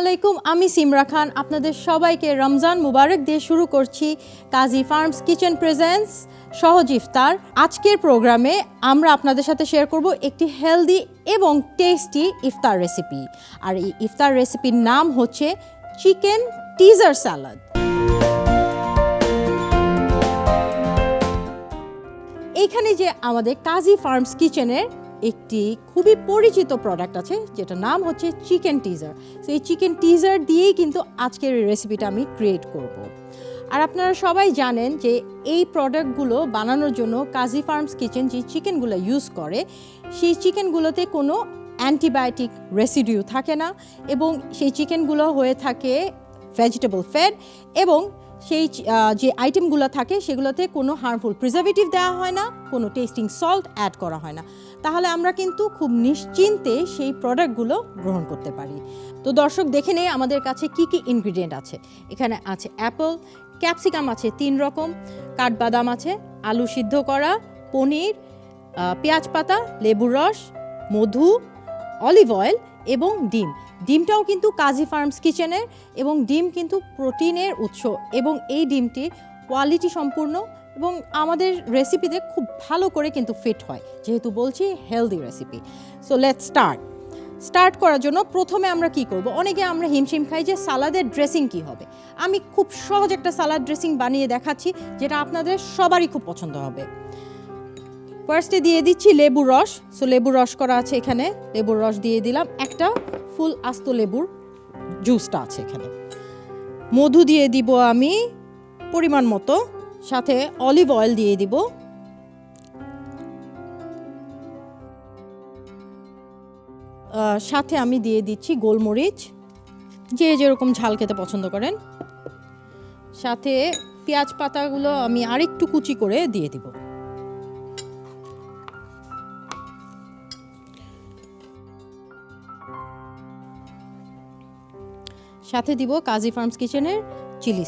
আলাইকুম, আমি সিমরা খান। আপনাদের সবাইকে রমজান মুবারক দিয়ে শুরু করছি কাজী ফার্মস কিচেন প্রেজেন্স সহজ ইফতার। আজকের প্রোগ্রামে আমরা আপনাদের সাথে শেয়ার করব একটি হেলদি এবং টেস্টি ইফতার রেসিপি। আর এই ইফতার রেসিপির নাম হচ্ছে চিকেন টিজার স্যালাড। এইখানে যে আমাদের কাজী ফার্মস কিচেনের একটি খুবই পরিচিত প্রোডাক্ট আছে, যেটার নাম হচ্ছে চিকেন টিজার। তো এই চিকেন টিজার দিয়েই কিন্তু আজকের রেসিপিটা আমি ক্রিয়েট করব। আর আপনারা সবাই জানেন যে এই প্রোডাক্টগুলো বানানোর জন্য কাজী ফার্মস কিচেন যে চিকেনগুলো ইউজ করে, সেই চিকেনগুলোতে কোনো অ্যান্টিবায়োটিক রেসিডিউ থাকে না, এবং সেই চিকেনগুলো হয়ে থাকে ভেজিটেবল ফেড, এবং সেই যে আইটেমগুলো থাকে সেগুলোতে কোনো হার্মফুল প্রিজারভেটিভ দেওয়া হয় না, কোনো টেস্টিং সল্ট অ্যাড করা হয় না। তাহলে আমরা কিন্তু খুব নিশ্চিন্তে সেই প্রোডাক্টগুলো গ্রহণ করতে পারি। তো দর্শক, দেখে নেই আমাদের কাছে কি কি ইনগ্রিডিয়েন্ট আছে। এখানে আছে অ্যাপল, ক্যাপসিকাম আছে 3 রকম, কাঠবাদাম আছে, আলু সিদ্ধ করা, পনির, পেঁয়াজ পাতা, লেবুর রস, মধু, অলিভ অয়েল এবং ডিম। ডিমটাও কিন্তু কাজী ফার্মস কিচেনের, এবং ডিম কিন্তু প্রোটিনের উৎস, এবং এই ডিমটি কোয়ালিটি সম্পূর্ণ এবং আমাদের রেসিপিতে খুব ভালো করে কিন্তু ফিট হয়, যেহেতু বলছি healthy recipe. So let's start করার জন্য প্রথমে আমরা কি করব, অনেকে আমরা হিমশিম খাই যে সালাদের ড্রেসিং কি হবে। আমি খুব সহজ একটা সালাদ ড্রেসিং বানিয়ে দেখাচ্ছি, যেটা আপনাদের সবারই খুব পছন্দ হবে। ফার্স্টে দিয়ে দিচ্ছি লেবুর রস। সো লেবুর রস করা আছে এখানে, লেবুর রস দিয়ে দিলাম, একটা ফুল আস্ত লেবুর জুসটা আছে এখানে। মধু দিয়ে দিব আমি পরিমাণ মতো, সাথে অলিভ অয়েল দিয়ে দিব, সাথে আমি দিয়ে দিচ্ছি গোলমরিচ, যে যেরকম ঝাল খেতে পছন্দ করেন। সাথে পেঁয়াজ পাতাগুলো আমি আরেকটু কুচি করে দিয়ে দিব। সাথে দিব কাজী ফার্মস কিচেনের চিলি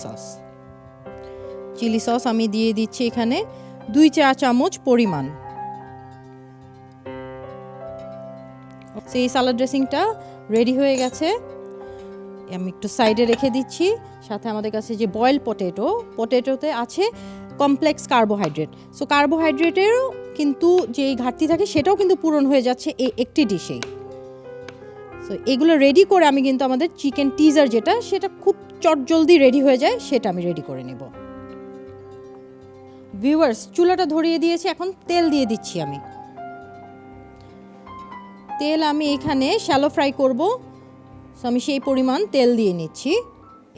সস আমি দিয়ে দিচ্ছি এখানে 2 চা চামচ পরিমাণ। সেই সালাদ ড্রেসিংটা রেডি হয়ে গেছে, আমি একটু সাইডে রেখে দিচ্ছি। সাথে আমাদের কাছে যে বয়েল পটেটোতে আছে কমপ্লেক্স কার্বোহাইড্রেট। সো কার্বোহাইড্রেটেরও কিন্তু যে ঘাটতি থাকে সেটাও কিন্তু পূরণ হয়ে যাচ্ছে এই একটি ডিশেই। সো এগুলো রেডি করে আমি কিন্তু আমাদের চিকেন টিজার সেটা খুব চটজলদি রেডি হয়ে যায়, সেটা আমি রেডি করে নেব। ভিউয়ার্স, চুলাটা ধরিয়ে দিয়েছি, এখন তেল দিয়ে দিচ্ছি আমি। তেল আমি এখানে শ্যালো ফ্রাই করব, সো আমি সেই পরিমাণ তেল দিয়ে নিচ্ছি।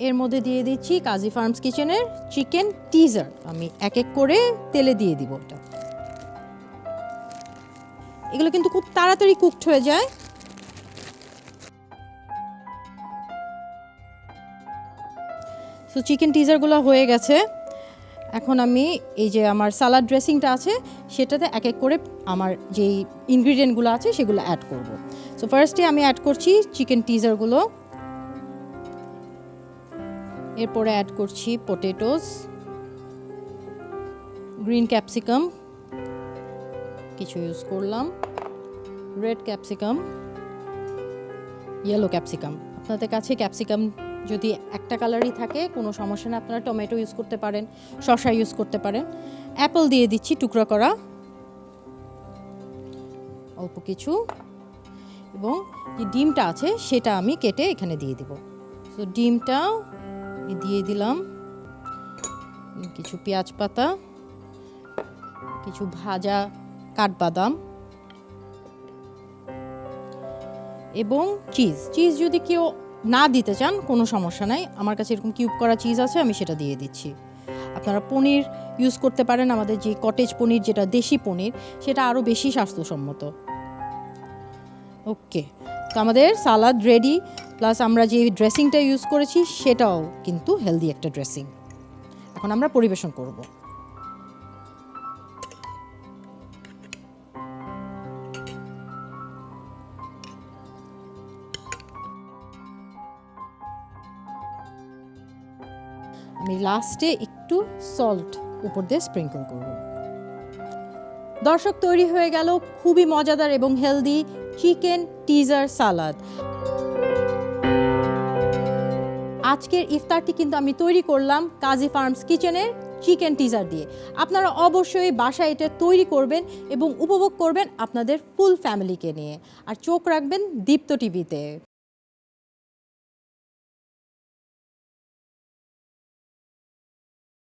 এর মধ্যে দিয়ে দিচ্ছি কাজী ফার্মস কিচেনের চিকেন টিজার, আমি এক এক করে তেলে দিয়ে দিব। এগুলো কিন্তু খুব তাড়াতাড়ি কুকড হয়ে যায়। সো চিকেন টিজারগুলো হয়ে গেছে, এখন আমি এই যে আমার সালাদ ড্রেসিংটা আছে সেটাতে এক এক করে আমার যেই ইনগ্রিডিয়েন্টগুলো আছে সেগুলো অ্যাড করব। সো ফার্স্টে আমি অ্যাড করছি চিকেন টিজারগুলো, এরপরে অ্যাড করছি পটেটোস, গ্রিন ক্যাপসিকাম কিছু ইউজ করলাম, রেড ক্যাপসিকাম, ইয়েলো ক্যাপসিকাম। আপনাদের কাছে ক্যাপসিকাম যদি একটা কালারই থাকে কোনো সমস্যা না, আপনারা টমেটো ইউজ করতে পারেন, শসা ইউজ করতে পারেন। অ্যাপল দিয়ে দিচ্ছি টুকরা করা অল্প কিছু, এবং যে ডিমটা আছে সেটা আমি কেটে এখানে দিয়ে দিব। সো ডিমটা দিয়ে দিলাম, কিছু পেঁয়াজ পাতা, কিছু ভাজা কাঠবাদাম, এবং চিজ যদি কেউ না দিতে চান কোনো সমস্যা নাই, আমার কাছে এরকম কিউব করা চিজ আছে, আমি সেটা দিয়ে দিচ্ছি। আপনারা পনির ইউজ করতে পারেন, আমাদের যে কটেজ পনির যেটা দেশি পনির, সেটা আরও বেশি স্বাস্থ্যসম্মত। ওকে, তো আমাদের সালাদ রেডি, প্লাস আমরা যে ড্রেসিংটা ইউজ করেছি সেটাও কিন্তু হেলদি একটা ড্রেসিং। এখন আমরা পরিবেশন করব। আমি লাস্টে একটু সল্ট উপর দিয়ে স্প্রিঙ্কল করব। দর্শক, তৈরি হয়ে গেল খুবই মজাদার এবং হেলদি চিকেন টিজার সালাদ। আজকের ইফতারটি কিন্তু আমি তৈরি করলাম কাজী ফার্মস কিচেনের চিকেন টিজার দিয়ে। আপনারা অবশ্যই বাসায় এটা তৈরি করবেন এবং উপভোগ করবেন আপনাদের ফুল ফ্যামিলিকে নিয়ে। আর চোখ রাখবেন দীপ্ত টিভিতে।